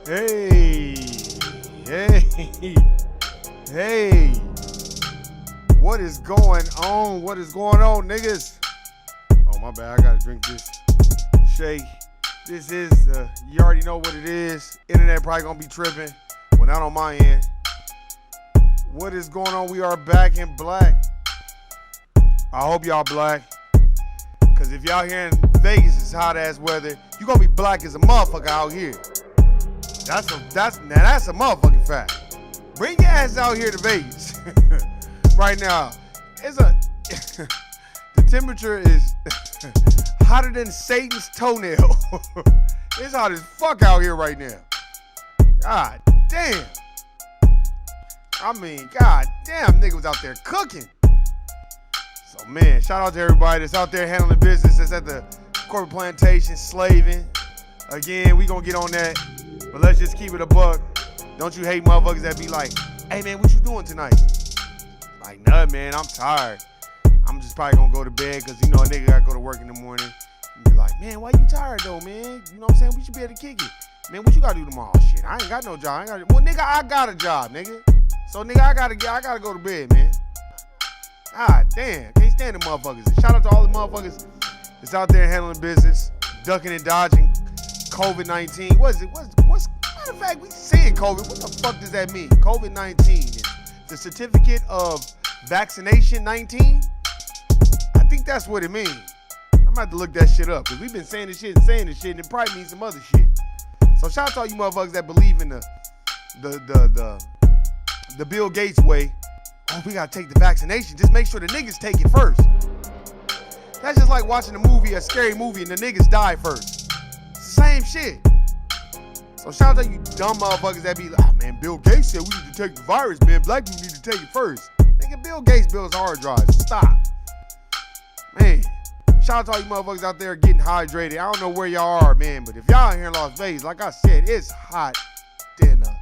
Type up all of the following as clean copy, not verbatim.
Hey, hey, hey. What is going on? What is going on, niggas? Oh, my bad. I gotta drink this shake. This is, you already know what it is. Internet probably gonna be tripping. Well, not on my end. What is going on? We are back in black. I hope y'all black. Because if y'all here in Vegas, it's hot ass weather. You gonna be black as a motherfucker out here. That's a motherfucking fact. Bring your ass out here to Vegas right now. The temperature is hotter than Satan's toenail. It's hot as fuck out here right now. God damn. I mean, god damn, nigga was out there cooking. So man, shout out to everybody that's out there handling business, that's at the corporate plantation slaving. Again, we gonna get on that. But let's just keep it a buck. Don't you hate motherfuckers that be like, hey man, what you doing tonight? Like, nah, man, I'm tired. I'm just probably gonna go to bed because, you know, a nigga gotta go to work in the morning. And be like, man, why you tired though, man? You know what I'm saying? We should be able to kick it. Man, what you gotta do tomorrow? Shit, I ain't got no job. Well, nigga, I got a job, nigga. So, nigga, I gotta go to bed, man. God damn, can't stand the motherfuckers. And shout out to all the motherfuckers that's out there handling business, ducking and dodging COVID-19. Matter of fact, we saying COVID. What the fuck does that mean? COVID-19 is the certificate of vaccination 19? I think that's what it means. I'm gonna have to look that shit up because we've been saying this shit and it probably means some other shit. So shout out to all you motherfuckers that believe in the Bill Gates way. Oh, we gotta take the vaccination. Just make sure the niggas take it first. That's just like watching a scary movie, and the niggas die first. Same shit. So shout out to you dumb motherfuckers that be like, oh, man, Bill Gates said we need to take the virus, man. Black people need to take it first. Nigga, Bill Gates builds hard drives. Stop. Man, shout out to all you motherfuckers out there getting hydrated. I don't know where y'all are, man, but if y'all here in Las Vegas, like I said, it's hot than a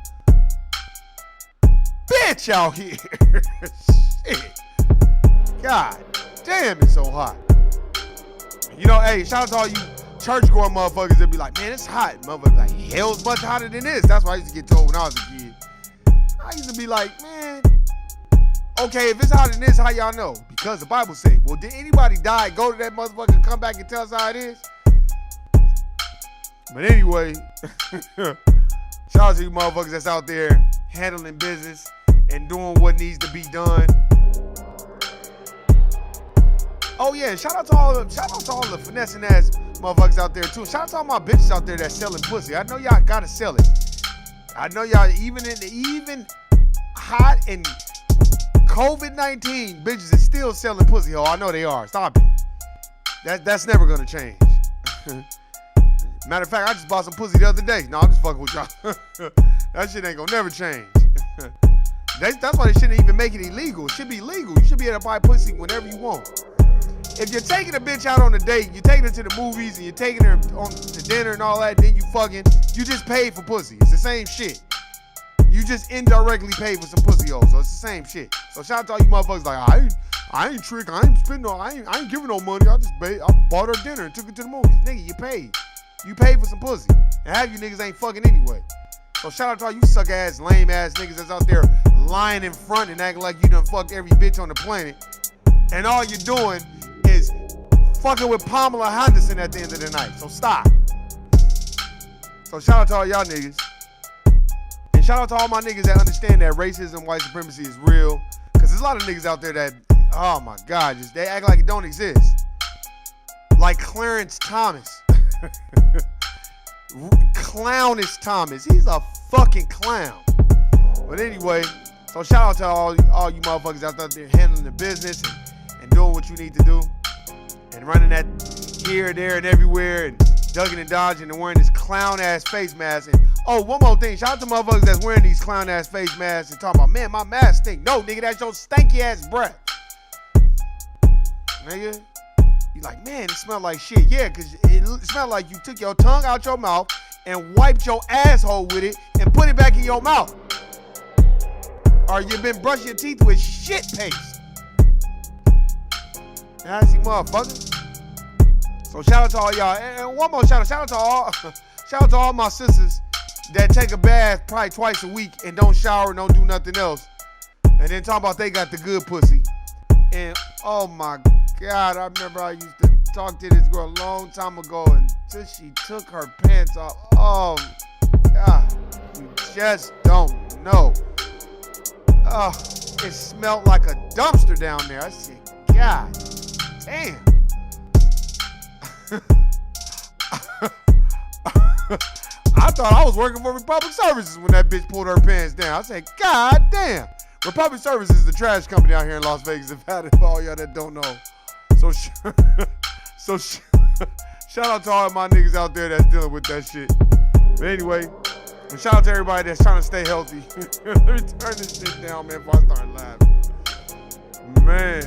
bitch out here. Shit. God damn, it's so hot. You know, hey, shout out to all you church-going motherfuckers that be like, man, it's hot. Motherfuckers like, hell's much hotter than this. That's what I used to get told when I was a kid. I used to be like, man, okay, if it's hotter than this, how y'all know? Because the Bible say, well, did anybody die, go to that motherfucker and come back and tell us how it is? But anyway, shout out to you motherfuckers that's out there handling business and doing what needs to be done. Oh yeah, shout out to all the finessing ass motherfuckers out there too. Shout out to all my bitches out there that's selling pussy. I know y'all gotta sell it. I know y'all even hot and COVID-19 bitches is still selling pussy. Oh, I know they are. Stop it. That's never gonna change. Matter of fact, I just bought some pussy the other day. No, I'm just fucking with y'all. That shit ain't gonna never change. That's why they shouldn't even make it illegal. It should be legal. You should be able to buy pussy whenever you want. If you're taking a bitch out on a date, you're taking her to the movies, and you're taking her to dinner and all that, then you fucking, you just paid for pussy. It's the same shit. You just indirectly paid for some pussy hoes, so it's the same shit. So shout out to all you motherfuckers like, I ain't trick, I ain't spending no, I ain't giving no money. I bought her dinner and took her to the movies. Nigga, you paid. You paid for some pussy. And half you niggas ain't fucking anyway. So shout out to all you suck ass, lame ass niggas that's out there lying in front and acting like you done fucked every bitch on the planet. And all you're doing is fucking with Pamela Henderson at the end of the night. So stop. So shout out to all y'all niggas. And shout out to all my niggas that understand that racism, white supremacy is real. Because there's a lot of niggas out there that, oh my God, just they act like it don't exist. Like Clarence Thomas. Clownish Thomas. He's a fucking clown. But anyway, so shout out to all you motherfuckers out there handling the business and doing what you need to do. And running that here, there, and everywhere, and ducking and dodging and wearing this clown-ass face mask. And oh, one more thing. Shout out to motherfuckers that's wearing these clown-ass face masks and talking about, man, my mask stink. No, nigga, that's your stanky-ass breath. Nigga, you like, man, it smell like shit. Yeah, because it smelled like you took your tongue out your mouth and wiped your asshole with it and put it back in your mouth. Or you've been brushing your teeth with shit paste. Nasty motherfucker. So shout out to all y'all. And one more shout out to all my sisters that take a bath probably twice a week and don't shower and don't do nothing else. And then talking about they got the good pussy. And oh my God, I remember I used to talk to this girl a long time ago until she took her pants off. Oh God, you just don't know. Oh, it smelled like a dumpster down there. I said, God damn. I thought I was working for Republic Services when that bitch pulled her pants down. I said, God damn. Republic Services is the trash company out here in Las Vegas. If had it for all y'all that don't know. So shout out to all my niggas out there that's dealing with that shit. But anyway, and shout out to everybody that's trying to stay healthy. Let me turn this shit down, man, before I start laughing. Man.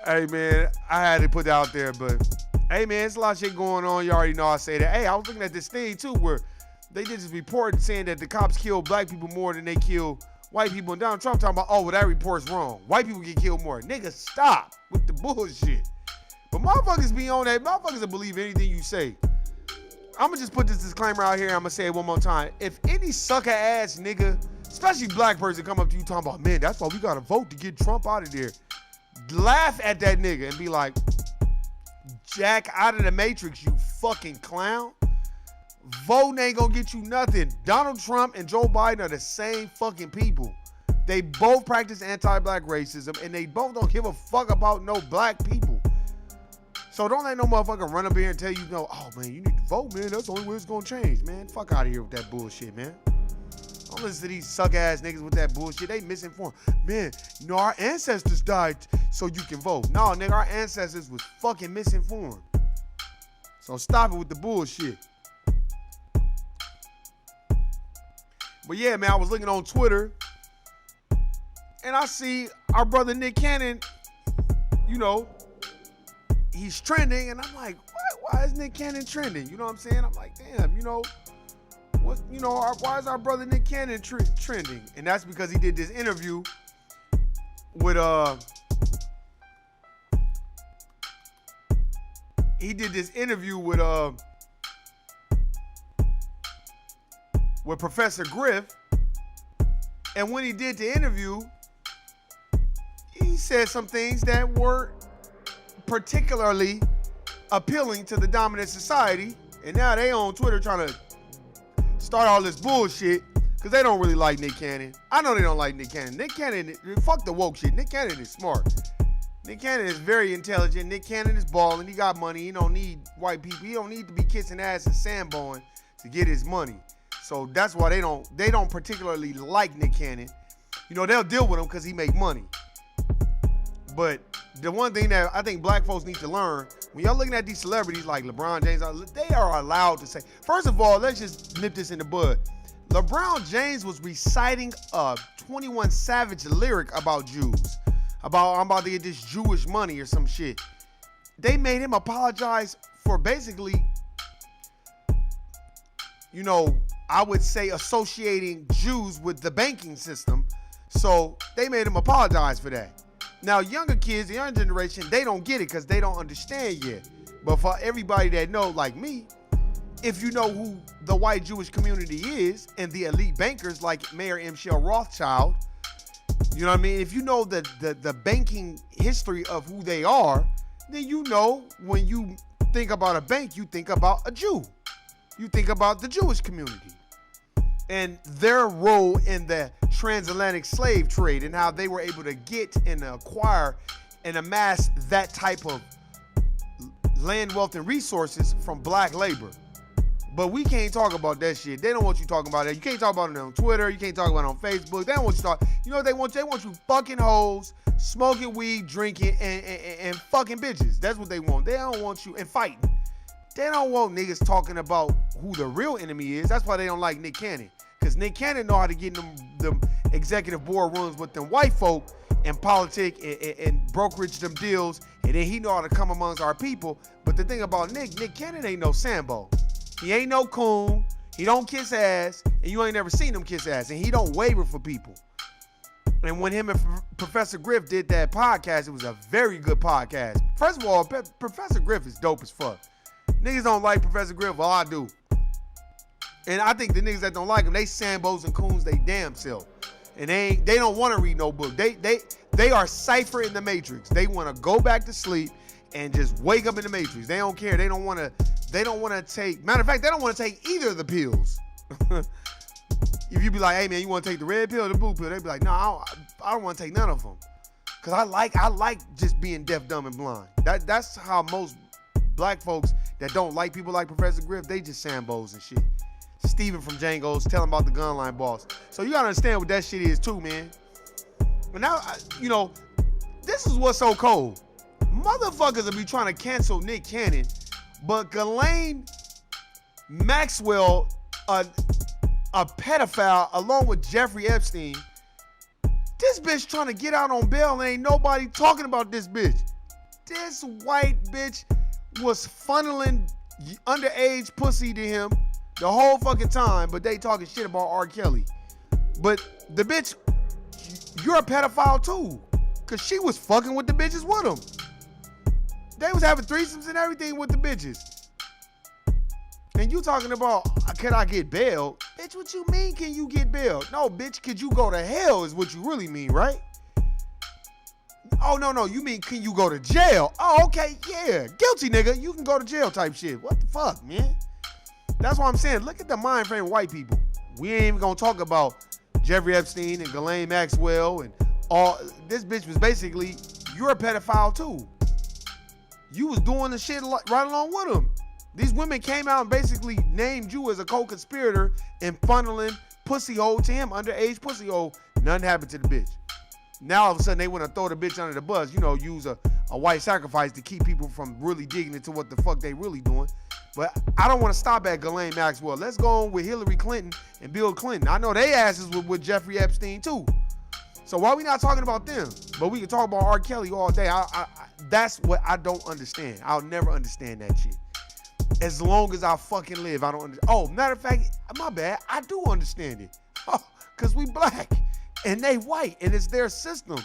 Hey, man, I had to put that out there, but hey, man, it's a lot of shit going on. You already know I say that. Hey, I was looking at this thing, too, where they did this report saying that the cops kill black people more than they kill white people. And Donald Trump talking about, oh, well, that report's wrong. White people get killed more. Nigga, stop with the bullshit. But motherfuckers be on that. Motherfuckers will believe anything you say. I'm going to just put this disclaimer out here. I'm going to say it one more time. If any sucker-ass nigga, especially black person, come up to you talking about, man, that's why we got to vote to get Trump out of there. Laugh at that nigga and be like, Jack out of the Matrix, you fucking clown. Voting ain't gonna get you nothing. Donald Trump and Joe Biden are the same fucking people. They both practice anti-black racism and they both don't give a fuck about no black people. So don't let no motherfucker run up here and tell you, no, oh man, you need to vote, man. That's the only way it's gonna change, man. Fuck out of here with that bullshit, man. Don't listen to these suck-ass niggas with that bullshit. They misinformed. Man, you know, our ancestors died so you can vote. No, nigga, our ancestors was fucking misinformed. So stop it with the bullshit. But yeah, man, I was looking on Twitter and I see our brother Nick Cannon, you know, he's trending and I'm like, why is Nick Cannon trending? You know what I'm saying? I'm like, damn, you know, why is our brother Nick Cannon trending? And that's because he did this interview with Professor Griff. And when he did the interview, he said some things that were particularly appealing to the dominant society. And now they on Twitter trying to start all this bullshit because they don't really like Nick Cannon. I know they don't like Nick Cannon. Nick Cannon, fuck the woke shit. Nick Cannon is smart. Nick Cannon is very intelligent. Nick Cannon is balling. He got money. He don't need white people. He don't need to be kissing ass and sandboning to get his money. So that's why they don't particularly like Nick Cannon. You know, they'll deal with him because he make money. But the one thing that I think black folks need to learn, when y'all looking at these celebrities like LeBron James, they are allowed to say, first of all, let's just nip this in the bud. LeBron James was reciting a 21 Savage lyric about Jews. About, I'm about to get this Jewish money or some shit. They made him apologize for basically, you know, I would say associating Jews with the banking system. So they made him apologize for that. Now, younger kids, the younger generation, they don't get it because they don't understand yet. But for everybody that know, like me, if you know who the white Jewish community is and the elite bankers like Mayor M. Shel Rothschild, you know what I mean? If you know the banking history of who they are, then you know when you think about a bank, you think about a Jew. You think about the Jewish community and their role in the transatlantic slave trade and how they were able to get and acquire and amass that type of land, wealth, and resources from black labor. But we can't talk about that shit. They don't want you talking about that. You can't talk about it on Twitter. You can't talk about it on Facebook. They don't want you to talk. You know what they want? They want you fucking hoes, smoking weed, drinking, and fucking bitches. That's what they want. They don't want you and fighting. They don't want niggas talking about who the real enemy is. That's why they don't like Nick Cannon. Because Nick Cannon know how to get them executive board rooms with them white folk and politic and brokerage them deals. And then he know how to come amongst our people. But the thing about Nick Cannon ain't no Sambo. He ain't no coon. He don't kiss ass. And you ain't never seen him kiss ass. And he don't waver for people. And when him and Professor Griff did that podcast, it was a very good podcast. First of all, Professor Griff is dope as fuck. Niggas don't like Professor Griff. Well, I do. And I think the niggas that don't like him, they Sambos and coons they damn self. And they don't want to read no book. They are Cypher in the Matrix. They want to go back to sleep and just wake up in the Matrix. They don't care. They don't want to take, matter of fact, they don't want to take either of the pills. If you be like, hey man, you want to take the red pill or the blue pill? They be like, no, I don't want to take none of them. Cause I like just being deaf, dumb, and blind. That's how most black folks that don't like people like Professor Griff, they just Sambos and shit. Steven from Django's telling about the gunline boss. So you gotta understand what that shit is too, man. But now, you know, this is what's so cold. Motherfuckers will be trying to cancel Nick Cannon, but Ghislaine Maxwell, a pedophile, along with Jeffrey Epstein, this bitch trying to get out on bail and ain't nobody talking about this bitch. This white bitch was funneling underage pussy to him the whole fucking time, but they talking shit about R. Kelly. But the bitch, you're a pedophile too, cause she was fucking with the bitches with him. They was having threesomes and everything with the bitches. And you talking about, can I get bailed? Bitch, what you mean can you get bailed? No, bitch, could you go to hell is what you really mean, right? Oh, no, you mean can you go to jail? Oh, okay, yeah. Guilty, nigga. You can go to jail type shit. What the fuck, man? That's what I'm saying. Look at the mind frame of white people. We ain't even gonna talk about Jeffrey Epstein and Ghislaine Maxwell and all. This bitch was basically, you're a pedophile too. You was doing the shit right along with him. These women came out and basically named you as a co-conspirator and funneling pussy hole to him, underage pussy hole. Nothing happened to the bitch. Now all of a sudden they want to throw the bitch under the bus, you know, use a white sacrifice to keep people from really digging into what the fuck they really doing. But I don't want to stop at Ghislaine Maxwell. Let's go on with Hillary Clinton and Bill Clinton. I know they asses were with Jeffrey Epstein too. So why we not talking about them? But we can talk about R. Kelly all day. That's what I don't understand. I'll never understand that shit. As long as I fucking live, I don't understand. Oh, matter of fact, my bad, I do understand it. Because we black and they white and it's their system.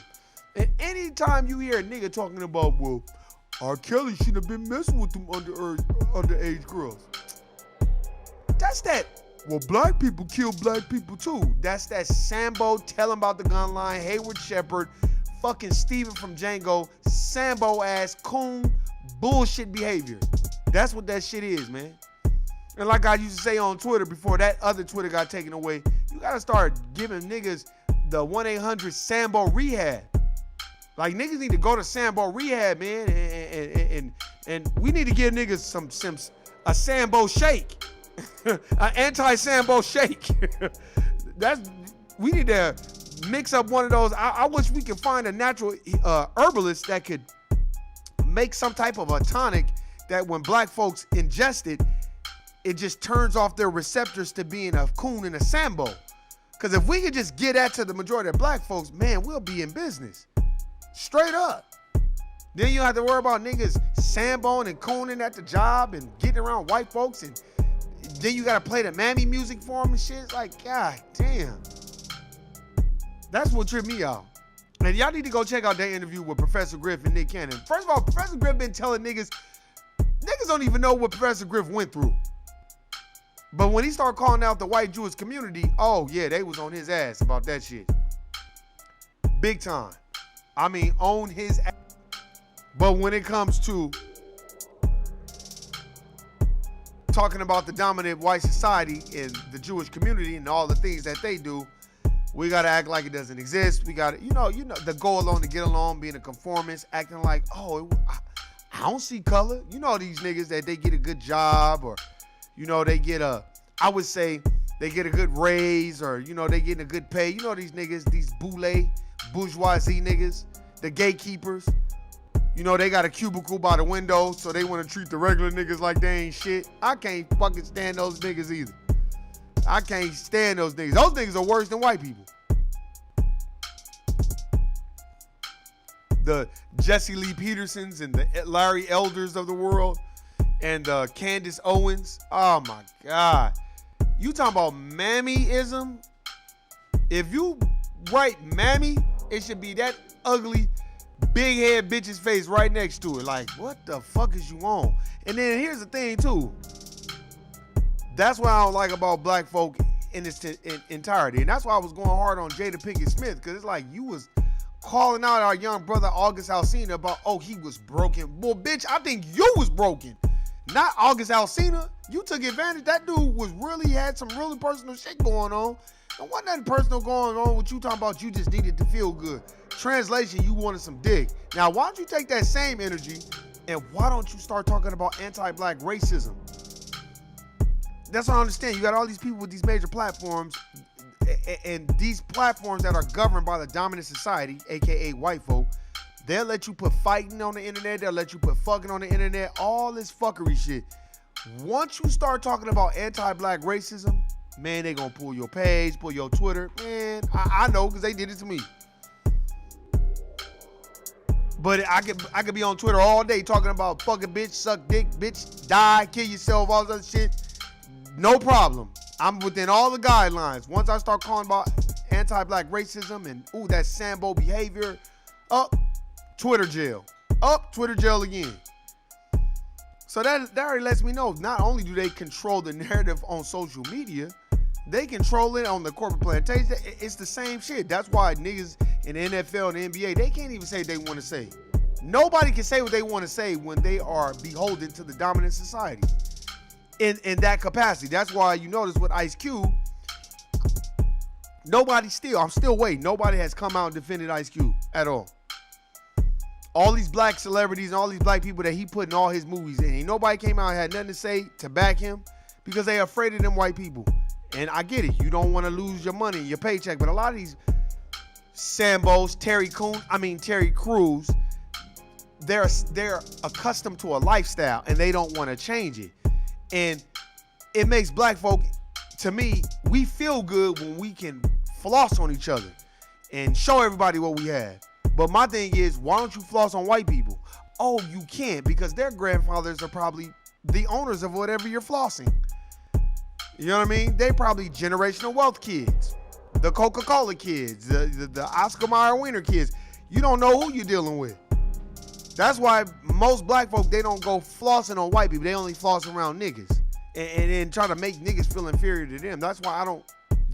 And anytime you hear a nigga talking about, well, R. Kelly shouldn't have been messing with them underage girls. That's that, well, black people kill black people too. That's that Sambo telling about the gun line, Hayward Shepherd, fucking Steven from Django, Sambo ass, coon, bullshit behavior. That's what that shit is, man. And like I used to say on Twitter before that other Twitter got taken away, you gotta start giving niggas the 1-800 Sambo rehab. Like niggas need to go to Sambo rehab, man, and we need to give niggas a Sambo shake, an anti-Sambo shake. We need to mix up one of those. I wish we could find a natural herbalist that could make some type of a tonic that when black folks ingest it, it just turns off their receptors to being a coon and a Sambo. Because if we could just get that to the majority of black folks, man, we'll be in business. Straight up. Then you don't have to worry about niggas Samboing and cooning at the job and getting around white folks, and then you gotta play the mammy music for them and shit. It's like, god damn. That's what tripped me out. And y'all need to go check out that interview with Professor Griff and Nick Cannon. First of all, Professor Griff been telling niggas don't even know what Professor Griff went through. But when he started calling out the white Jewish community, oh yeah, they was on his ass about that shit. Big time. I mean, on his ass. But when it comes to talking about the dominant white society and the Jewish community and all the things that they do, we gotta act like it doesn't exist. We gotta, you know, the go along to get along, being a conformist, acting like, oh, I don't see color. You know these niggas that they get a good job, or, you know, they get I would say they get a good raise, or, you know, they getting a good pay. You know these niggas, these bourgeoisie niggas, the gatekeepers. You know, they got a cubicle by the window, so they want to treat the regular niggas like they ain't shit. I can't fucking stand those niggas either. I can't stand those niggas. Those niggas are worse than white people. The Jesse Lee Petersons and the Larry Elders of the world and Candace Owens. Oh my God. You talking about mammyism? If you write mammy, it should be that ugly big head bitch's face right next to it. Like, what the fuck is you on? And then here's the thing too. That's what I don't like about black folk in its entirety. And that's why I was going hard on Jada Pinkett Smith, because it's like you was calling out our young brother August Alsina about, oh, he was broken. Well, bitch, I think you was broken. Not August Alsina. You took advantage. That dude was really had some really personal shit going on. There wasn't nothing personal going on with you talking about you just needed to feel good. Translation, you wanted some dick. Now, why don't you take that same energy and why don't you start talking about anti-black racism? That's what I understand. You got all these people with these major platforms, and these platforms that are governed by the dominant society, aka white folk. They'll let you put fighting on the internet. They'll let you put fucking on the internet. All this fuckery shit. Once you start talking about anti-black racism, man, they gonna pull your page, pull your Twitter. Man, I know, because they did it to me. But I could be on Twitter all day talking about fuck a bitch, suck dick, bitch, die, kill yourself, all that shit. No problem. I'm within all the guidelines. Once I start calling about anti-black racism and ooh, that Sambo behavior, up, Twitter jail. Up, Twitter jail again. So that already lets me know, not only do they control the narrative on social media, they control it on the corporate plantation. It's the same shit. That's why niggas in the NFL and the NBA, they can't even say what they want to say. Nobody can say what they want to say when they are beholden to the dominant society in that capacity. That's why you notice with Ice Cube, I'm still waiting. Nobody has come out and defended Ice Cube at all. All these black celebrities and all these black people that he put in all his movies, and ain't nobody came out and had nothing to say to back him because they are afraid of them white people. And I get it. You don't want to lose your money, your paycheck. But a lot of these Sambos, Terry Crews, they're accustomed to a lifestyle and they don't want to change it. And it makes black folk, to me, we feel good when we can floss on each other and show everybody what we have. But my thing is, why don't you floss on white people? Oh, you can't, because their grandfathers are probably the owners of whatever you're flossing. You know what I mean? They probably generational wealth kids, the Coca-Cola kids, the Oscar Mayer Wiener kids. You don't know who you're dealing with. That's why most black folk, they don't go flossing on white people. They only floss around niggas and then try to make niggas feel inferior to them. That's why I don't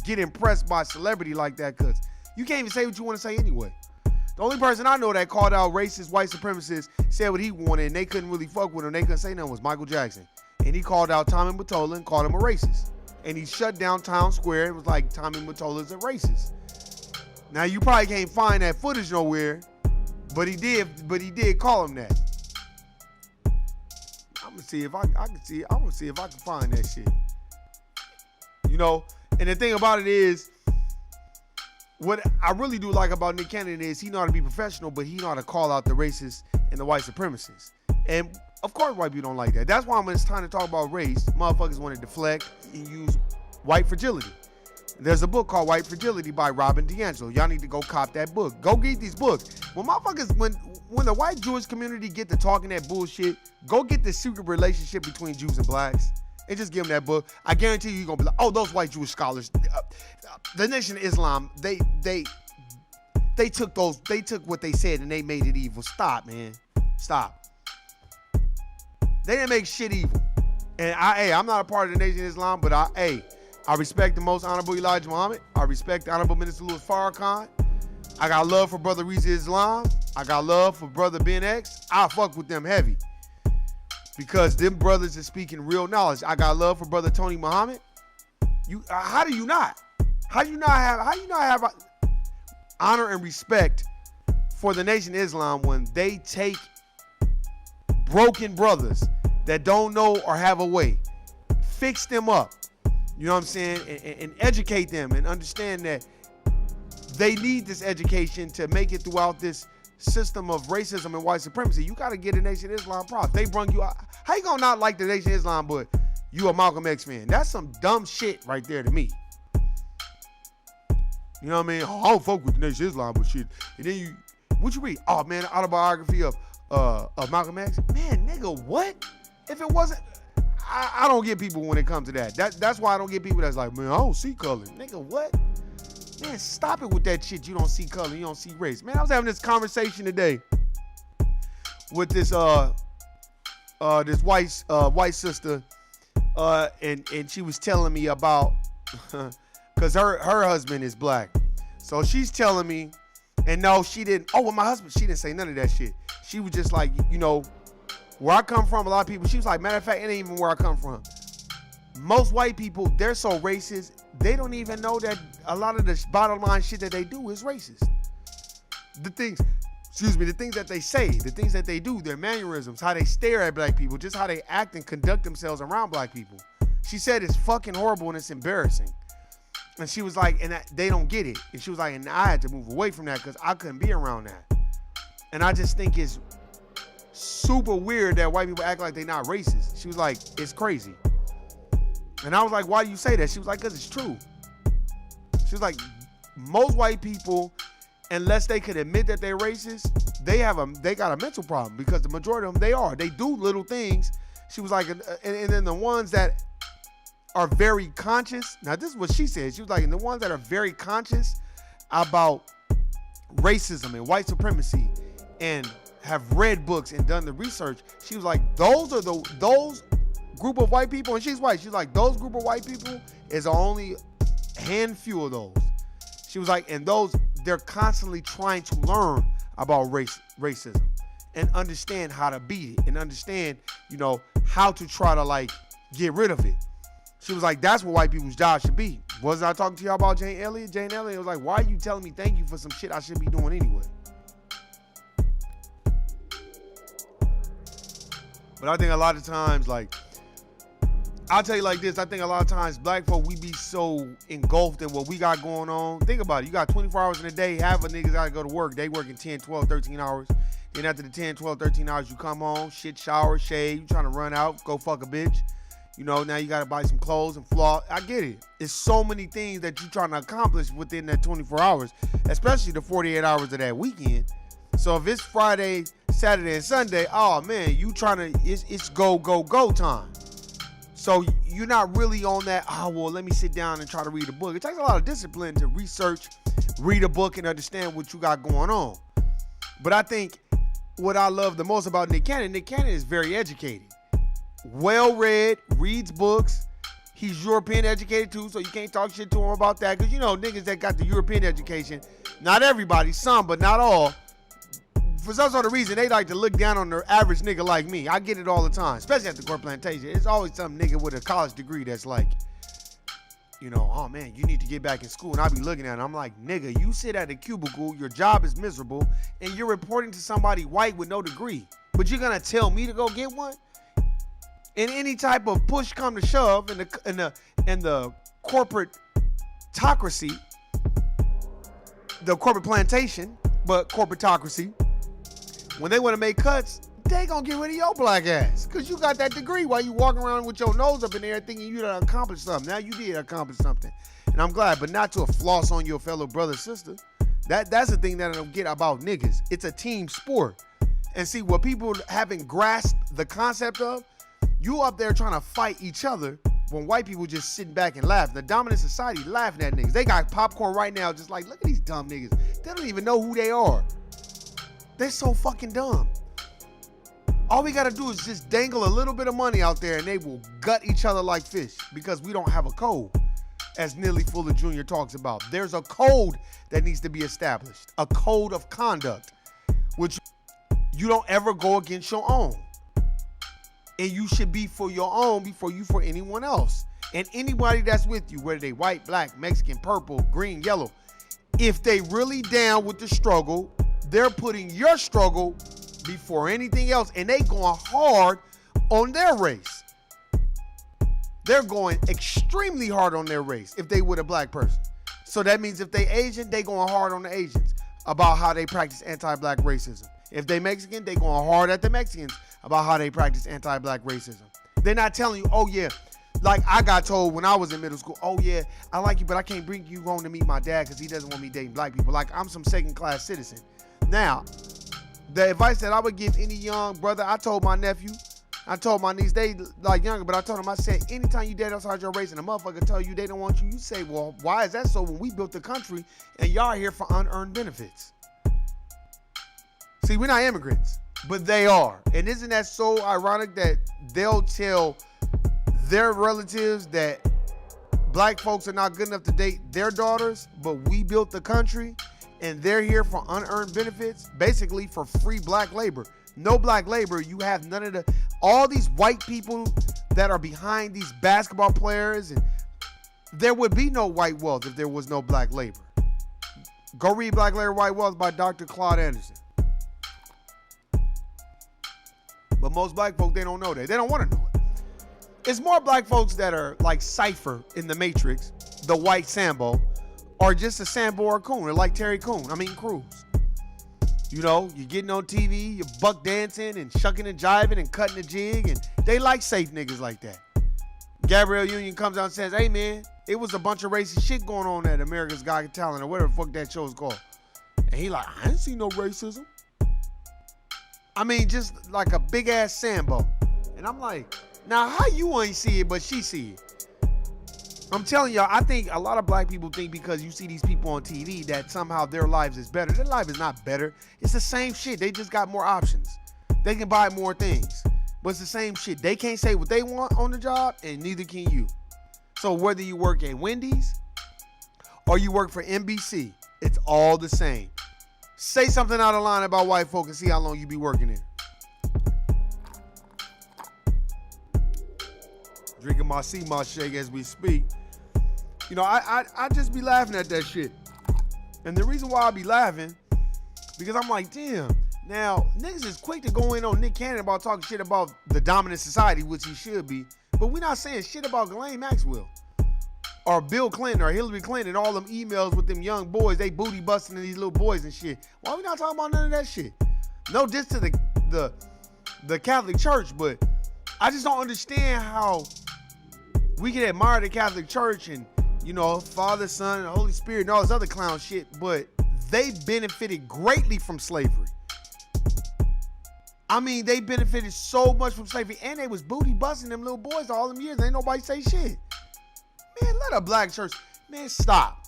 get impressed by celebrity like that, because you can't even say what you want to say anyway. The only person I know that called out racist white supremacists, said what he wanted, and they couldn't really fuck with him, they couldn't say nothing, was Michael Jackson. And he called out Tommy Mottola and called him a racist. And he shut down Town Square. It was like, Tommy Mottola's a racist. Now, you probably can't find that footage nowhere, but he did call him that. I'm gonna see if I can find that shit. You know, and the thing about it is, what I really do like about Nick Cannon is he know how to be professional, but he know how to call out the racists and the white supremacists. And of course white people don't like that. That's why when it's time to talk about race, motherfuckers want to deflect and use white fragility. There's a book called White Fragility by Robin DiAngelo. Y'all need to go cop that book. Go read these books. When motherfuckers, when the white Jewish community get to talking that bullshit, go get the secret relationship between Jews and blacks and just give them that book. I guarantee you, you're gonna be like, oh, those white Jewish scholars, the Nation of Islam, they took what they said and they made it evil. Stop, man. Stop. They didn't make shit evil. And I'm not a part of the Nation of Islam, but I respect the Most Honorable Elijah Muhammad. I respect the Honorable Minister Louis Farrakhan. I got love for Brother Reza Islam. I got love for Brother Ben X. I fuck with them heavy, because them brothers is speaking real knowledge. I got love for Brother Tony Muhammad. How do you not have honor and respect for the Nation of Islam when they take broken brothers that don't know or have a way, fix them up, you know what I'm saying, and educate them and understand that they need this education to make it throughout this system of racism and white supremacy. You got to get a Nation of Islam props. They brung you out. How you gonna not like the Nation of Islam, but you a Malcolm X fan? That's some dumb shit right there to me. You know what I mean? I don't fuck with the Nation of Islam, but shit. And then what you read? Oh man, autobiography of Malcolm X. Man, nigga, what? If it wasn't, I don't get people when it comes to that. That's why I don't get people that's like, man, I don't see color. Nigga, what? Man, stop it with that shit. You don't see color, you don't see race. Man, I was having this conversation today with this white sister, and she was telling me about, cause her husband is black, so she's telling me, and no, she didn't. Oh, with my husband, she didn't say none of that shit. She was just like, where I come from, a lot of people. She was like, matter of fact, it ain't even where I come from. Most white people, they're so racist, they don't even know that a lot of the bottom line shit that they do is racist. The things that they say, the things that they do, their mannerisms, how they stare at black people, just how they act and conduct themselves around black people. She said it's fucking horrible and it's embarrassing. And she was like, and they don't get it. And she was like, and I had to move away from that because I couldn't be around that. And I just think it's super weird that white people act like they're not racist. She was like, it's crazy. And I was like, why do you say that? She was like, because it's true. She was like, most white people, unless they could admit that they're racist, they got a mental problem, because the majority of them, they do little things. She was like, and then the ones that are very conscious, now this is what she said. She was like, and the ones that are very conscious about racism and white supremacy and have read books and done the research, she was like, those group of white people, and she's white, she's like, those group of white people is only handful of those. She was like, and those, they're constantly trying to learn about racism and understand how to beat it and understand, how to try to get rid of it. She was like, that's what white people's job should be. Wasn't I talking to y'all about Jane Elliott? Jane Elliott was like, why are you telling me thank you for some shit I should be doing anyway? But I think a lot of times, I'll tell you like this, I think a lot of times black folk, we be so engulfed in what we got going on. Think about it. You got 24 hours in a day. Half of niggas got to go to work. They working 10, 12, 13 hours. Then after the 10, 12, 13 hours, you come home, shit, shower, shave. You trying to run out, go fuck a bitch. Now you got to buy some clothes and floss. I get it. It's so many things that you trying to accomplish within that 24 hours, especially the 48 hours of that weekend. So if it's Friday, Saturday, and Sunday, oh man, you trying to, it's go time. So you're not really on that, let me sit down and try to read a book. It takes a lot of discipline to research, read a book, and understand what you got going on. But I think what I love the most about Nick Cannon is very educated. Well-read, reads books. He's European educated too, so you can't talk shit to him about that. Because niggas that got the European education, not everybody, some, but not all, for some sort of reason, they like to look down on the average nigga like me. I get it all the time, especially at the Court Plantation. It's always some nigga with a college degree that's like, oh man, you need to get back in school. And I be looking at him, I'm like, nigga, you sit at a cubicle, your job is miserable, and you're reporting to somebody white with no degree. But you're gonna tell me to go get one? In any type of push come to shove in the corporatocracy, the corporate plantation, but corporatocracy, when they want to make cuts, they gonna get rid of your black ass because you got that degree while you walking around with your nose up in there thinking you done accomplished something. Now you did accomplish something, and I'm glad, but not to floss on your fellow brother, sister. That's the thing that I don't get about niggas. It's a team sport. And see, what people haven't grasped the concept of, you up there trying to fight each other when white people just sitting back and laugh. The dominant society laughing at niggas. They got popcorn right now just like, look at these dumb niggas. They don't even know who they are. They're so fucking dumb. All we gotta do is just dangle a little bit of money out there and they will gut each other like fish because we don't have a code. As Neely Fuller Jr. talks about, there's a code that needs to be established. A code of conduct, which you don't ever go against your own. And you should be for your own before you for anyone else. And anybody that's with you, whether they white, black, Mexican, purple, green, yellow, if they really down with the struggle, they're putting your struggle before anything else, and they going hard on their race. They're going extremely hard on their race if they with a black person. So that means if they Asian, they going hard on the Asians about how they practice anti-black racism. If they Mexican, they going hard at the Mexicans about how they practice anti-black racism. They're not telling you, oh yeah, like I got told when I was in middle school, oh yeah, I like you, but I can't bring you home to meet my dad because he doesn't want me dating black people. Like I'm some second-class citizen. Now, the advice that I would give any young brother, I told my nephew, I told my niece, they like younger, but I told them, I said, anytime you date outside your race and a motherfucker tell you they don't want you, you say, well, why is that so when we built the country and y'all are here for unearned benefits? See, we're not immigrants. But they are. And isn't that so ironic that they'll tell their relatives that black folks are not good enough to date their daughters, but we built the country and they're here for unearned benefits, basically for free black labor. No black labor, you have none of all these white people that are behind these basketball players, and there would be no white wealth if there was no black labor. Go read Black Labor, White Wealth by Dr. Claude Anderson. But most black folk, they don't know that. They don't want to know it. It's more black folks that are like Cypher in The Matrix, the white Sambo, or just a Sambo or Coon, or like Terry Crews. You know, you're getting on TV, you're buck dancing and shucking and jiving and cutting the jig, and they like safe niggas like that. Gabrielle Union comes out and says, hey man, it was a bunch of racist shit going on at America's Got Talent or whatever the fuck that show is called. And he like, I didn't see no racism. I mean, just like a big ass Sambo. And I'm like, now how you ain't see it, but she see it? I'm telling y'all, I think a lot of black people think because you see these people on TV that somehow their lives is better. Their life is not better. It's the same shit. They just got more options. They can buy more things. But it's the same shit. They can't say what they want on the job, and neither can you. So whether you work at Wendy's or you work for NBC, it's all the same. Say something out of line about white folk and see how long you be working there. Drinking my sea moss shake as we speak. You know, I just be laughing at that shit. And the reason why I be laughing, because I'm like, damn, now niggas is quick to go in on Nick Cannon about talking shit about the dominant society, which he should be. But we not saying shit about Ghislaine Maxwell or Bill Clinton or Hillary Clinton, all them emails with them young boys, they booty busting these little boys and shit. Why we not talking about none of that shit? No diss to the Catholic Church, but I just don't understand how we can admire the Catholic Church and, you know, Father, Son, and Holy Spirit and all this other clown shit, but they benefited greatly from slavery. I mean, they benefited so much from slavery, and they was booty busting them little boys all them years. Ain't nobody say shit. Man, let a black church, man, stop.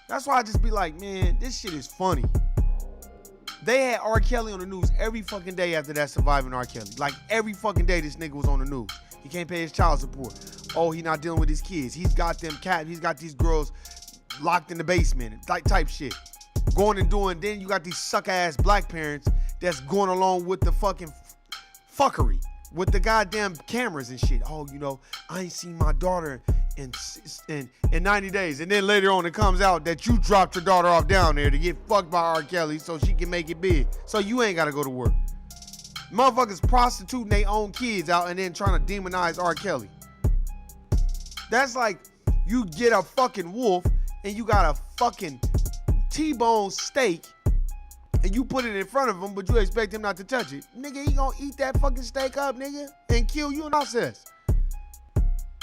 That's why I just be like, man, this shit is funny. They had R. Kelly on the news every fucking day after that Surviving R. Kelly. Like every fucking day this nigga was on the news. He can't pay his child support. Oh, he not dealing with his kids. He's got these girls locked in the basement, like type shit. Going and doing, then you got these suck ass black parents that's going along with the fucking fuckery with the goddamn cameras and shit. Oh, you know, I ain't seen my daughter in 90 days. And then later on it comes out that you dropped your daughter off down there to get fucked by R. Kelly so she can make it big. So you ain't got to go to work. Motherfuckers prostituting their own kids out and then trying to demonize R. Kelly. That's like you get a fucking wolf and you got a fucking T-bone steak and you put it in front of him, but you expect him not to touch it. Nigga, he gonna eat that fucking steak up, nigga, and kill you in the process.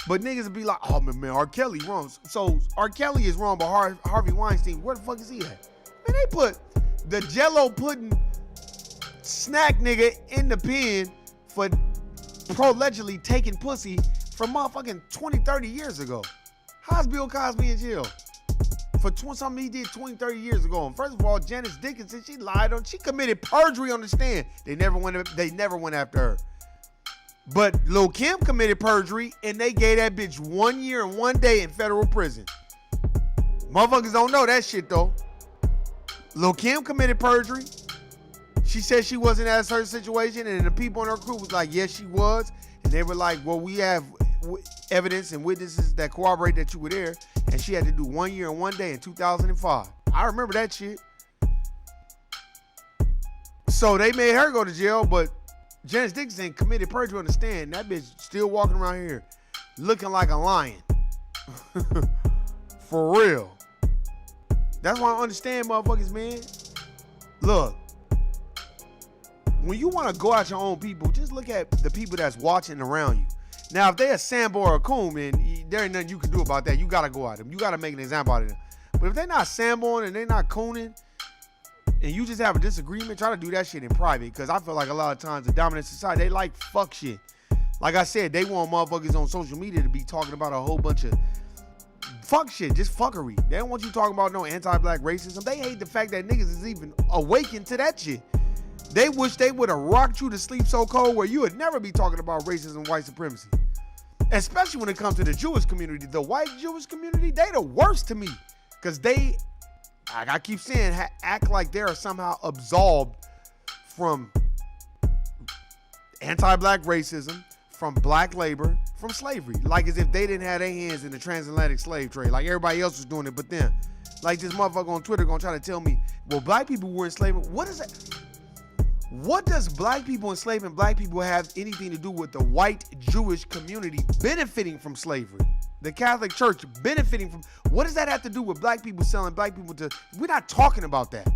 But niggas will be like, oh man, R. Kelly wrong. So R. Kelly is wrong, but Harvey Weinstein, where the fuck is he at? Man, they put the Jello pudding snack nigga in the pen for allegedly taking pussy from motherfucking 20, 30 years ago. How's Bill Cosby in jail? For something he did 20, 30 years ago. And first of all, Janice Dickinson, she committed perjury on the stand. They never went after her. But Lil' Kim committed perjury and they gave that bitch 1 year and 1 day in federal prison. Motherfuckers don't know that shit though. Lil' Kim committed perjury. She said she wasn't at a certain situation, and the people in her crew was like, yes, she was. And they were like, well, we have evidence and witnesses that corroborate that you were there. And she had to do 1 year and 1 day in 2005. I remember that shit. So they made her go to jail, but Janice Dickinson committed perjury on the stand. That bitch still walking around here looking like a lion. For real. That's why I understand motherfuckers, man. Look. When you want to go at your own people, just look at the people that's watching around you. Now, if they're a Sambo or a Coon, man, there ain't nothing you can do about that. You got to go at them. You got to make an example out of them. But if they're not Samboing and they're not Cooning, and you just have a disagreement, try to do that shit in private. Because I feel like a lot of times the dominant society, they like fuck shit. Like I said, they want motherfuckers on social media to be talking about a whole bunch of Fuck shit, just fuckery. They don't want you talking about no anti-black racism. They hate the fact that niggas is even awakened to that shit. They wish they would have rocked you to sleep so cold where you would never be talking about racism and white supremacy. Especially when it comes to the Jewish community. The white Jewish community, they the worst to me. Because they, like I keep saying, act like they are somehow absolved from anti-black racism, from black labor, from slavery. Like as if they didn't have their hands in the transatlantic slave trade. Like everybody else was doing it but them. Like this motherfucker on Twitter gonna try to tell me, well, black people were enslaved. What is that? What does black people enslaving black people have anything to do with the white Jewish community benefiting from slavery? The Catholic Church benefiting from, what does that have to do with black people selling black people to, we're not talking about that.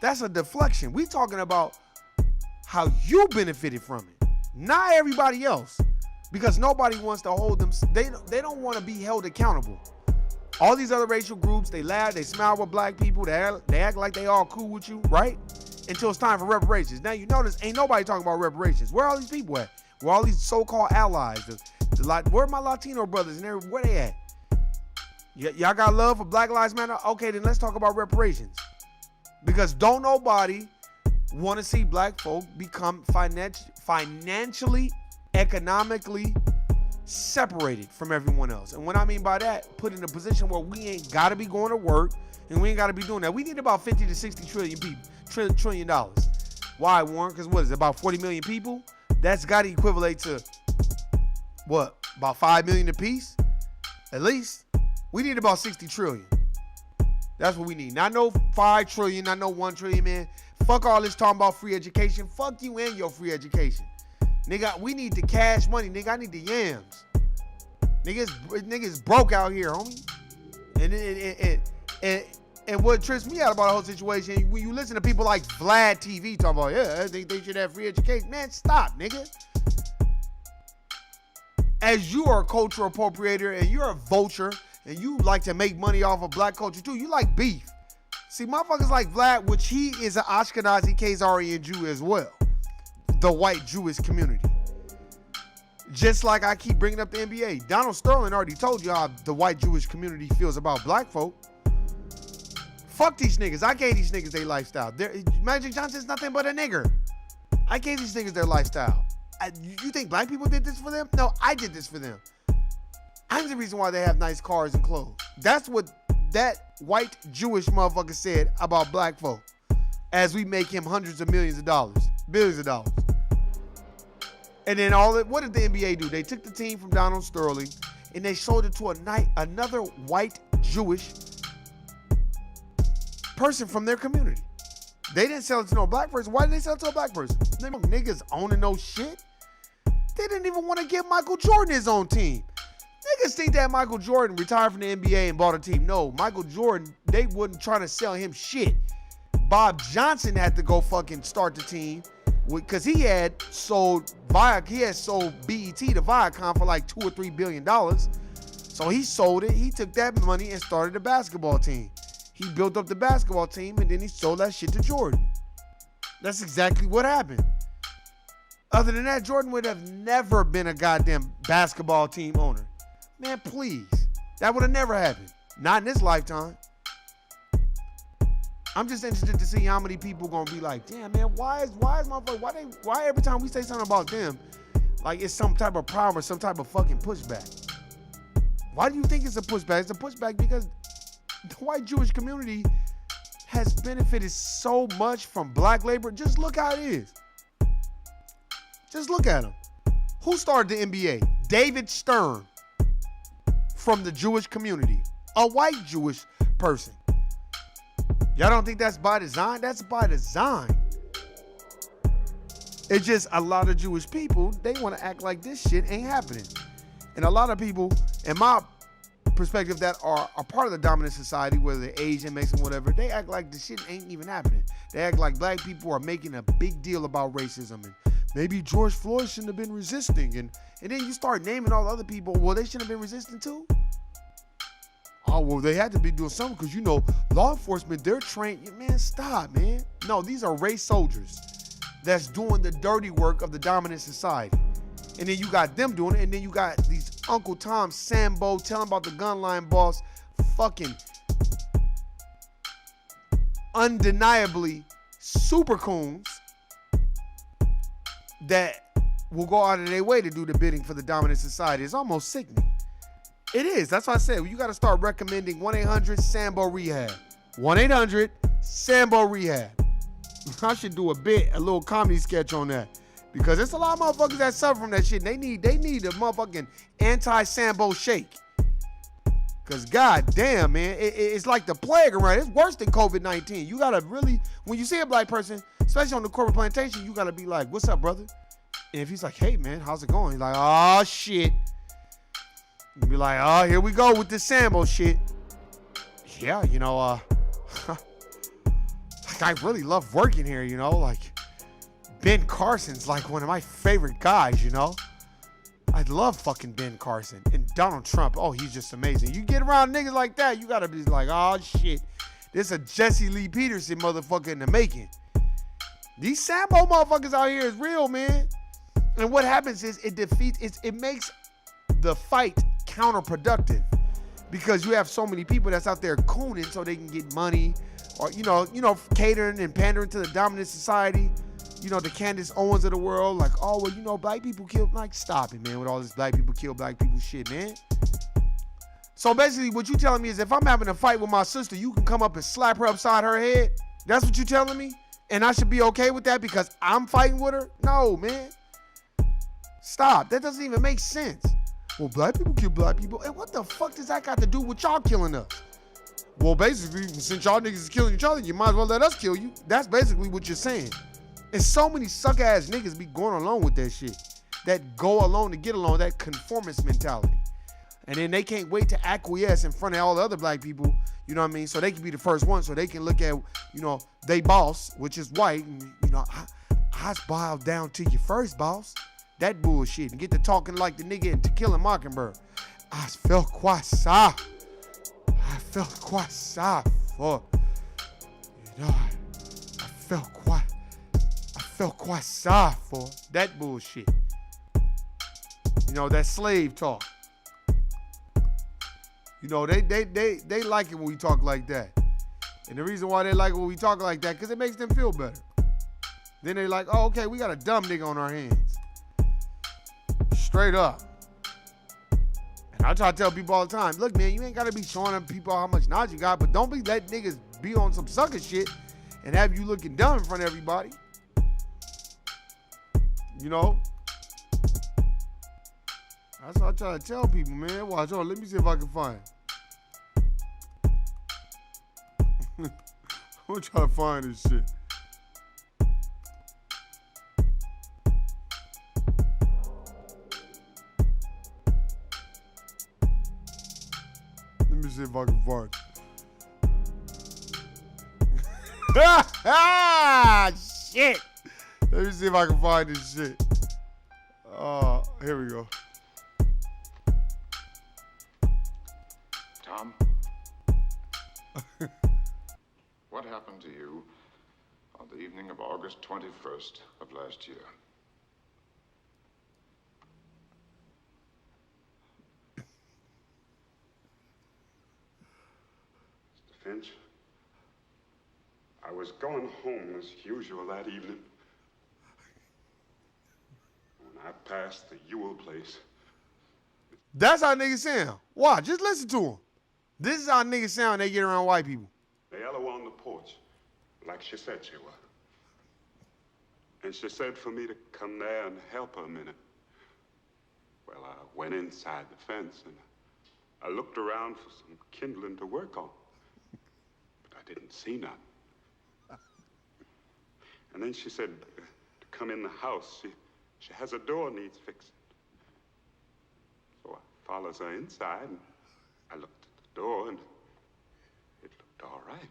That's a deflection. We're talking about how you benefited from it, not everybody else, because nobody wants to hold them. They don't want to be held accountable. All these other racial groups, they laugh, they smile with black people, they act like they all cool with you, right? Until it's time for reparations. Now you notice ain't nobody talking about reparations. Where are all these people at? Where are all these so-called allies? Where are my Latino brothers and where they at? Y'all got love for Black Lives Matter? Okay, then let's talk about reparations. Because don't nobody want to see black folk become financially, economically separated from everyone else. And what I mean by that, put in a position where we ain't got to be going to work and we ain't got to be doing that. We need about 50 to 60 trillion people. $1 trillion. Why, Warren? Because what is it, about 40 million people? That's got to equivalent to what? About 5 million apiece? At least. We need about 60 trillion. That's what we need. Not no 5 trillion, not no 1 trillion, man. Fuck all this talking about free education. Fuck you and your free education. Nigga, we need the cash money. Nigga, I need the yams. Niggas broke out here, homie. And what trips me out about the whole situation, when you listen to people like Vlad TV talking about, yeah, I think they should have free education. Man, stop, nigga. As you are a cultural appropriator and you're a vulture and you like to make money off of black culture too, you like beef. See, motherfuckers like Vlad, which he is an Ashkenazi Khazarian Jew as well. The white Jewish community. Just like I keep bringing up the NBA. Donald Sterling already told you how the white Jewish community feels about black folk. Fuck these niggas. I gave these niggas their lifestyle. Magic Johnson's nothing but a nigger. I gave these niggas their lifestyle. You think black people did this for them? No, I did this for them. I'm the reason why they have nice cars and clothes. That's what that white Jewish motherfucker said about black folk. As we make him hundreds of millions of dollars. Billions of dollars. And then what did the NBA do? They took the team from Donald Sterling and they sold it to another white Jewish person from their community. They didn't sell it to no black person. Why did they sell it to a black person? Niggas owning no shit. They didn't even want to give Michael Jordan his own team. Niggas think that Michael Jordan retired from the NBA and bought a team. No, Michael Jordan, they wasn't trying to sell him shit. Bob Johnson had to go fucking start the team because he had sold BET to Viacom for like $2 or $3 billion. So he sold it. He took that money and started a basketball team. He built up the basketball team and then he sold that shit to Jordan. That's exactly what happened. Other than that, Jordan would have never been a goddamn basketball team owner. Man, please. That would have never happened. Not in this lifetime. I'm just interested to see how many people gonna be like, damn man, why every time we say something about them, like it's some type of problem or some type of fucking pushback? Why do you think it's a pushback? It's a pushback because the white Jewish community has benefited so much from black labor. Just look how it is. Just look at him. Who started the NBA? David Stern from the Jewish community. A white Jewish person. Y'all don't think that's by design? That's by design. It's just a lot of Jewish people, they want to act like this shit ain't happening. And a lot of people, in my perspective, that are a part of the dominant society, whether they're Asian, Mexican, whatever, they act like the shit ain't even happening. They act like black people are making a big deal about racism and maybe George Floyd shouldn't have been resisting. And then you start naming all the other people, well, they shouldn't have been resisting too? Oh, well, they had to be doing something because, you know, law enforcement, they're trained. Man, stop, man. No, these are race soldiers that's doing the dirty work of the dominant society. And then you got them doing it. And then you got these Uncle Tom Sambo telling about the gun line boss fucking undeniably super coons that will go out of their way to do the bidding for the dominant society. It's almost sickening. It is. That's why I said you got to start recommending 1-800-SAMBO Rehab. 1-800-SAMBO Rehab. I should do a little comedy sketch on that. Because there's a lot of motherfuckers that suffer from that shit. And they need a motherfucking anti-Sambo shake. Because goddamn, man, it's like the plague around. It's worse than COVID-19. You got to really, when you see a black person, especially on the corporate plantation, you got to be like, what's up, brother? And if he's like, hey, man, how's it going? He's like, oh, shit. You be like, oh, here we go with this Sambo shit. Yeah, you know, like I really love working here, you know, like Ben Carson's like one of my favorite guys, you know. I love fucking Ben Carson. And Donald Trump, oh, he's just amazing. You get around niggas like that, you gotta be like, oh shit, this a Jesse Lee Peterson motherfucker in the making. These Sambo motherfuckers out here is real, man. And what happens is it makes the fight counterproductive because you have so many people that's out there cooning so they can get money or, you know, catering and pandering to the dominant society. You know, the Candace Owens of the world, like, oh, well, you know, black people kill. Like, stop it, man, with all this black people kill black people shit, man. So basically, what you telling me is if I'm having a fight with my sister, you can come up and slap her upside her head? That's what you telling me? And I should be okay with that because I'm fighting with her? No, man. Stop. That doesn't even make sense. Well, black people kill black people. And what the fuck does that got to do with y'all killing us? Well, basically, since y'all niggas is killing each other, you might as well let us kill you. That's basically what you're saying. And so many suck-ass niggas be going along with that shit. That go along to get along, that conformist mentality. And then they can't wait to acquiesce in front of all the other black people, you know what I mean? So they can be the first one, so they can look at, you know, they boss, which is white, and, you know, I bow down to you first, boss. That bullshit. And get to talking like the nigga in To Kill a Mockingbird. I felt quite sorry. I felt quite sorry for, you know, I felt quite sorry for that bullshit. You know, that slave talk. You know, they like it when we talk like that. And the reason why they like it when we talk like that, because it makes them feel better. Then they like, oh, okay, we got a dumb nigga on our hands. Straight up. And I try to tell people all the time, look, man, you ain't got to be showing people how much knowledge you got, but don't be letting niggas be on some sucker shit and have you looking dumb in front of everybody. You know? That's what I try to tell people, man. Watch on. Let me see if I can find it. I'm gonna try to find this shit. Let me see if I can find it. Ah, shit. Let me see if I can find this shit. Here we go. Tom, what happened to you on the evening of August 21st of last year? Mr. Finch, I was going home as usual that evening. When I passed the Ewell place. That's how niggas sound. Why? Just listen to them. This is how niggas sound when they get around white people. The yellow on the porch, like she said she was. And she said for me to come there and help her a minute. Well, I went inside the fence and I looked around for some kindling to work on. But I didn't see none. And then she said to come in the house. She has a door needs fixing. So I follows her inside and I looked at the door and it looked all right.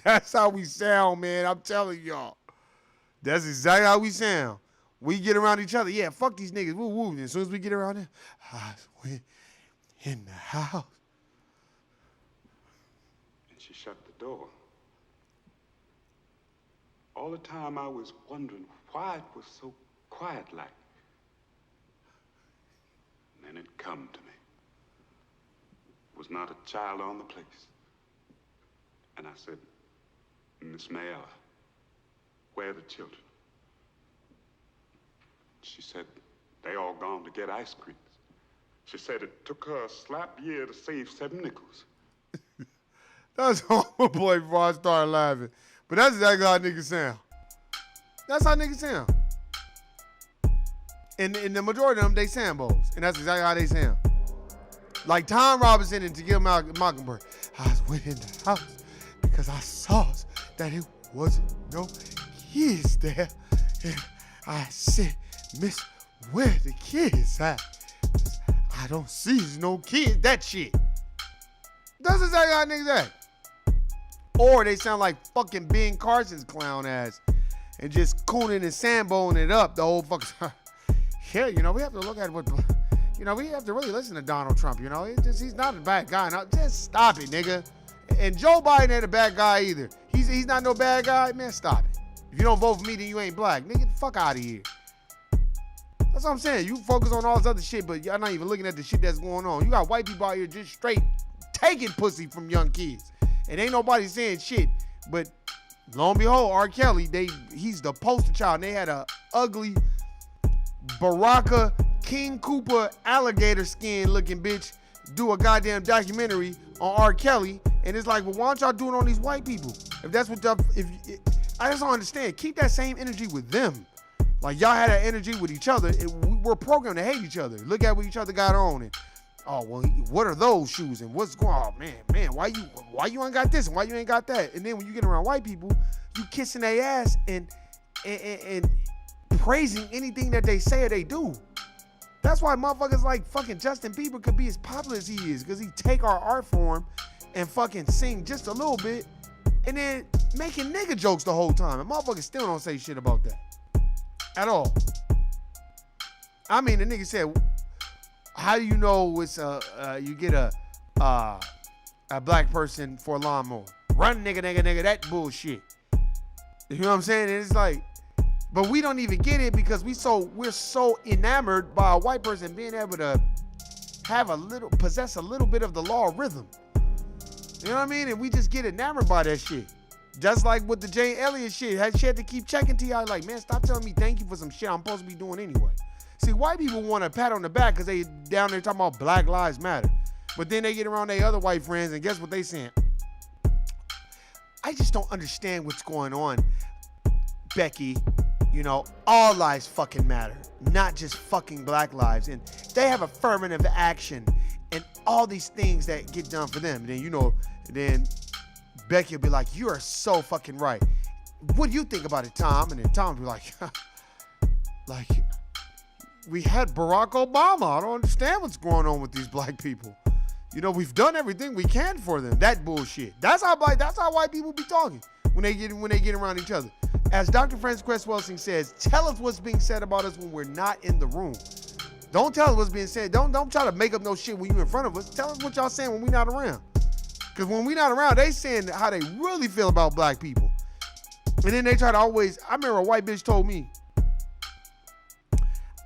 That's how we sound, man. I'm telling y'all. That's exactly how we sound. We get around each other. Yeah, fuck these niggas. Woo woo. And as soon as we get around them, I went in the house. And she shut the door. All the time I was wondering why it was so quiet like. And then it come to me. was not a child on the place. And I said, Miss Mayella, where are the children? She said, they all gone to get ice creams. She said it took her a slap year to save 7 nickels. That's all, boy, before I started laughing. But that's exactly how niggas sound. That's how niggas sound. And the majority of them, they Sambos. And that's exactly how they sound. Like Tom Robinson in To Kill Mockingbird. I went in the house because I saw that it wasn't no kids there. And I said, Miss, where the kids at? I don't see no kids. That shit. That's exactly how niggas act. Or they sound like fucking Ben Carson's clown ass and just cooning and samboing it up the whole fucking time. Yeah, you know, we have to look at what, you know, we have to really listen to Donald Trump, you know. He's not a bad guy. No, just stop it, nigga. And Joe Biden ain't a bad guy either. He's not no bad guy. Man, stop it. If you don't vote for me, then you ain't black. Nigga, get the fuck out of here. That's what I'm saying. You focus on all this other shit, but y'all not even looking at the shit that's going on. You got white people out here just straight taking pussy from young kids. And ain't nobody saying shit. But lo and behold, R. Kelly, he's the poster child. And they had a ugly Baraka King Cooper alligator skin looking bitch do a goddamn documentary on R. Kelly. And it's like, well, why aren't y'all doing on these white people? If that's what I just don't understand. Keep that same energy with them. Like y'all had that energy with each other. We're programmed to hate each other. Look at what each other got on, and oh well, what are those shoes and what's going on? Oh, man, why you ain't got this and why you ain't got that? And then when you get around white people, you kissing their ass and praising anything that they say or they do. That's why motherfuckers like fucking Justin Bieber could be as popular as he is, because he take our art form and fucking sing just a little bit and then making nigga jokes the whole time. And motherfuckers still don't say shit about that. At all. I mean, the nigga said, how do you know it's you get a black person for a lawnmower? Run, nigga, that bullshit. You know what I'm saying? And it's like, but we don't even get it because we're so enamored by a white person being able to possess a little bit of the law of rhythm. You know what I mean? And we just get enamored by that shit. Just like with the Jane Elliott shit, she had to keep checking T.I. like, man, stop telling me thank you for some shit I'm supposed to be doing anyway. See, white people want a pat on the back because they down there talking about Black Lives Matter. But then they get around their other white friends and guess what they saying? I just don't understand what's going on, Becky. You know, all lives fucking matter, not just fucking black lives. And they have affirmative action and all these things that get done for them. Then, you know, then Becky will be like, you are so fucking right. What do you think about it, Tom? And then Tom will be like, like, we had Barack Obama. I don't understand what's going on with these black people. You know, we've done everything we can for them. That bullshit. That's how white people be talking when they get around each other. As Dr. Francis Cress Welsing says, tell us what's being said about us when we're not in the room. Don't tell us what's being said. Don't try to make up no shit when you're in front of us. Tell us what y'all saying when we're not around. Because when we're not around, they saying how they really feel about black people. And then they try to always, I remember a white bitch told me,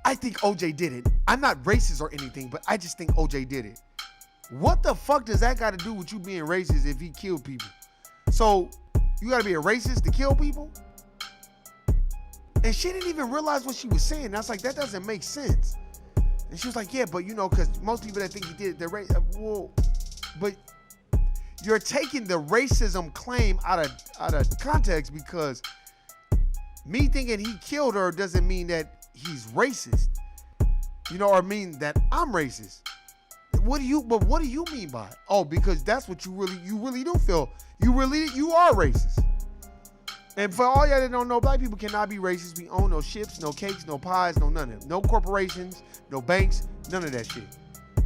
I think OJ did it. I'm not racist or anything, but I just think OJ did it. What the fuck does that got to do with you being racist if he killed people? So you got to be a racist to kill people? And she didn't even realize what she was saying. And I was like, that doesn't make sense. And she was like, yeah, but you know, because most people that think he did it, they're racist. Well, but you're taking the racism claim out of context, because me thinking he killed her doesn't mean that he's racist, you know, or mean that I'm racist. What do you mean by it? Oh, because that's what you really do feel. You are racist. And for all y'all that don't know, black people cannot be racist. We own no ships, no cakes, no pies, no none of them. No corporations, no banks, none of that shit.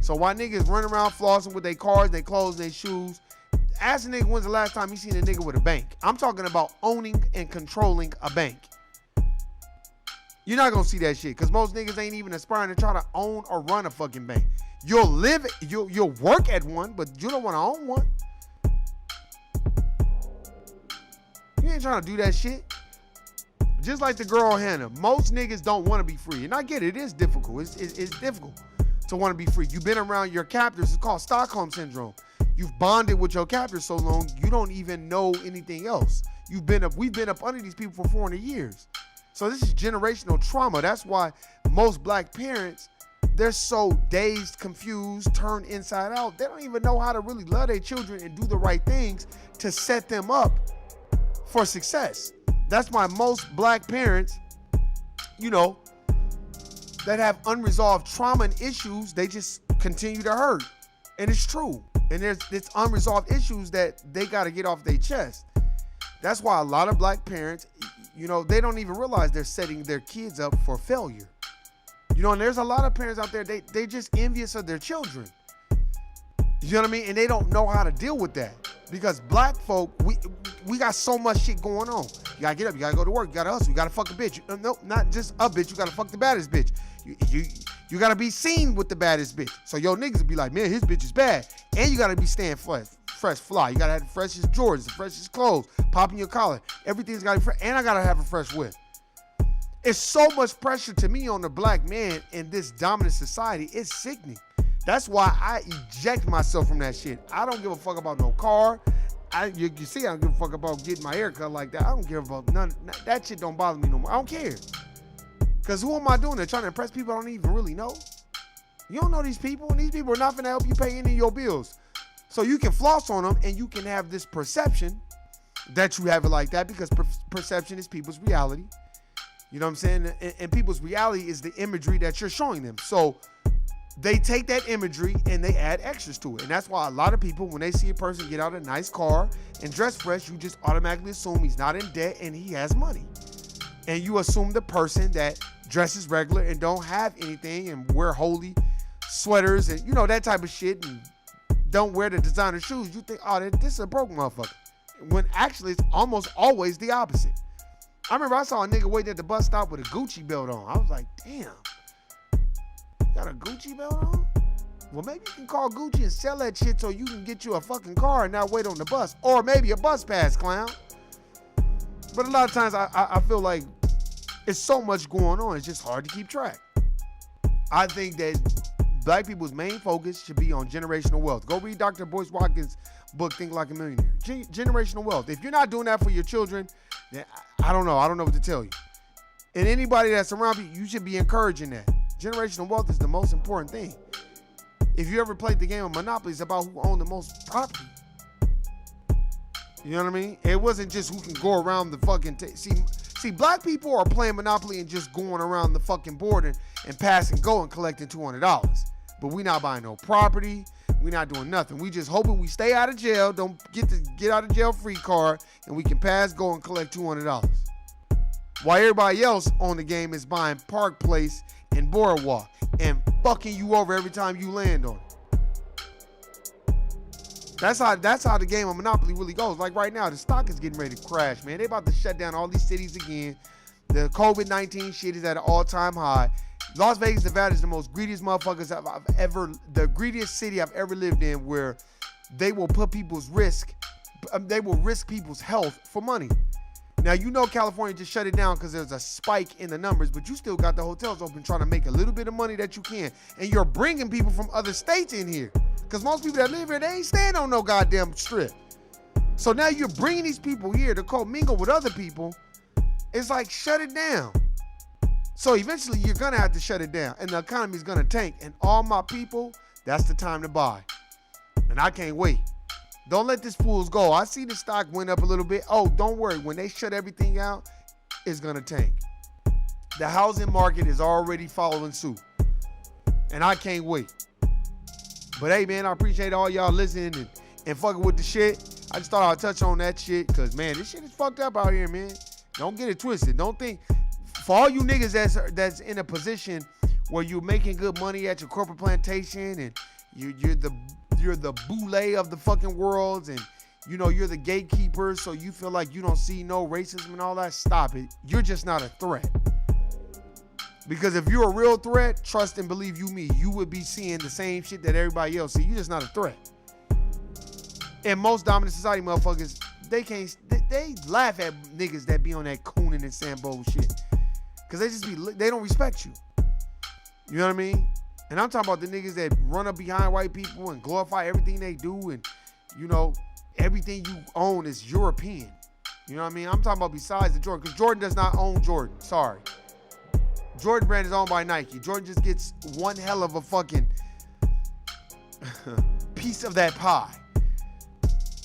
So why niggas run around flossing with their cars, their clothes, their shoes? Ask a nigga when's the last time you seen a nigga with a bank. I'm talking about owning and controlling a bank. You're not gonna see that shit, because most niggas ain't even aspiring to try to own or run a fucking bank. You'll work at one, but you don't want to own one. You ain't trying to do that shit. Just like the girl Hannah, most niggas don't want to be free, and I get it. It is difficult. It's difficult. to want to be free. You've been around your captors. It's called Stockholm Syndrome. You've bonded with your captors so long, you don't even know anything else. We've been up under these people for 400 years. So this is generational trauma. That's why most black parents, they're so dazed, confused, turned inside out. They don't even know how to really love their children and do the right things to set them up for success. That's why most black parents, that have unresolved trauma and issues, they just continue to hurt. And it's true. And there's unresolved issues that they got to get off their chest. That's why a lot of black parents, they don't even realize they're setting their kids up for failure. And there's a lot of parents out there, they just envious of their children. You know what I mean? And they don't know how to deal with that. Because black folk, we got so much shit going on. You gotta get up, you gotta go to work, you gotta hustle, you gotta fuck a bitch. No, not just a bitch, you gotta fuck the baddest bitch. You gotta be seen with the baddest bitch. So your niggas will be like, man, his bitch is bad. And you gotta be staying fresh fly. You gotta have the freshest Jordans, the freshest clothes, popping your collar. Everything's gotta be fresh. And I gotta have a fresh whip. It's so much pressure to me on the black man in this dominant society. It's sickening. That's why I eject myself from that shit. I don't give a fuck about no car. You see, I don't give a fuck about getting my hair cut like that. I don't care about none. That shit don't bother me no more. I don't care. Because who am I doing that? Trying to impress people I don't even really know? You don't know these people, and these people are not going to help you pay any of your bills. So you can floss on them, and you can have this perception that you have it like that, because perception is people's reality. You know what I'm saying? And people's reality is the imagery that you're showing them. So they take that imagery and they add extras to it. And that's why a lot of people, when they see a person get out of a nice car and dress fresh, you just automatically assume he's not in debt and he has money. And you assume the person that dresses regular and don't have anything and wear holy sweaters and, that type of shit, and don't wear the designer shoes, you think, oh, this is a broke motherfucker. When actually it's almost always the opposite. I remember I saw a nigga waiting at the bus stop with a Gucci belt on. I was like, damn, you got a Gucci belt on? Well, maybe you can call Gucci and sell that shit so you can get you a fucking car and not wait on the bus. Or maybe a bus pass, clown. But a lot of times I feel like it's so much going on, it's just hard to keep track. I think that black people's main focus should be on generational wealth. Go read Dr. Boyce Watkins' book, Think Like a Millionaire. Generational wealth. If you're not doing that for your children, then I don't know what to tell you. And anybody that's around you, you should be encouraging that. Generational wealth is the most important thing. If you ever played the game of Monopoly, it's about who owned the most property. You know what I mean? It wasn't just who can go around the fucking... See, black people are playing Monopoly and just going around the fucking board and pass and go and collecting $200. But we not buying no property. We not doing nothing. We just hoping we stay out of jail, don't get out of jail free card, and we can pass, go, and collect $200. While everybody else on the game is buying Park Place and Boardwalk and fucking you over every time you land on it. That's how the game of Monopoly really goes. Like right now, the stock is getting ready to crash, man. They about to shut down all these cities again. The COVID-19 shit is at an all-time high. Las Vegas, Nevada is the most greediest motherfuckers the greediest city I've ever lived in, where they will put they will risk people's health for money. Now, California just shut it down because there's a spike in the numbers, but you still got the hotels open trying to make a little bit of money that you can. And you're bringing people from other states in here. Because most people that live here, they ain't staying on no goddamn strip. So now you're bringing these people here to co-mingle with other people. It's like, shut it down. So eventually you're going to have to shut it down. And the economy is going to tank. And all my people, that's the time to buy. And I can't wait. Don't let this fools go. I see the stock went up a little bit. Oh, don't worry. When they shut everything out, it's going to tank. The housing market is already following suit. And I can't wait. But hey, man, I appreciate all y'all listening and fucking with the shit. I just thought I'd touch on that shit because, man, this shit is fucked up out here, man. Don't get it twisted. Don't think, for all you niggas that's in a position where you're making good money at your corporate plantation and you're the boule of the fucking world, and you're the gatekeeper, so you feel like you don't see no racism and all that. Stop it. You're just not a threat. Because if you're a real threat, trust and believe you would be seeing the same shit that everybody else see. You're just not a threat. And most dominant society motherfuckers, they laugh at niggas that be on that cooning and Sambo shit. Because they don't respect you. You know what I mean? And I'm talking about the niggas that run up behind white people and glorify everything they do, and, you know, everything you own is European. You know what I mean? I'm talking about besides the Jordan, because Jordan does not own Jordan. Sorry. Jordan brand is owned by Nike. Jordan just gets one hell of a fucking piece of that pie.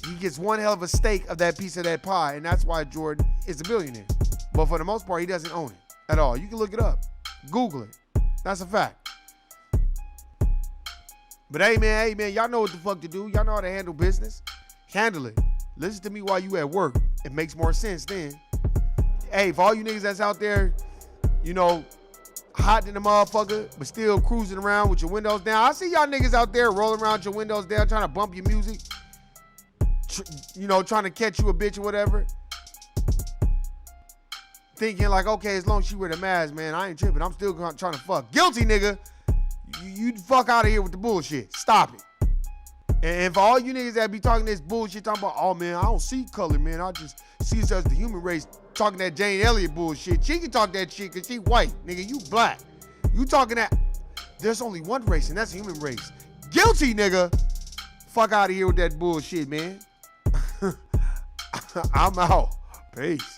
He gets one hell of a steak of that piece of that pie, and that's why Jordan is a billionaire. But for the most part, he doesn't own it at all. You can look it up. Google it. That's a fact. But hey man, y'all know what the fuck to do. Y'all know how to handle business. Handle it. Listen to me while you at work. It makes more sense then. Hey, for all you niggas that's out there, you know, hot in the motherfucker, but still cruising around with your windows down. I see y'all niggas out there rolling around with your windows down, trying to bump your music. You know, trying to catch you a bitch or whatever. Thinking like, okay, as long as she wear the mask, man, I ain't tripping. I'm still trying to fuck. Guilty, nigga. You fuck out of here with the bullshit. Stop it. And for all you niggas that be talking this bullshit, talking about, oh man, I don't see color, man. I just see us as the human race, talking that Jane Elliott bullshit. She can talk that shit because she white. Nigga, you black. You talking that, there's only one race, and that's the human race. Guilty, nigga. Fuck out of here with that bullshit, man. I'm out. Peace.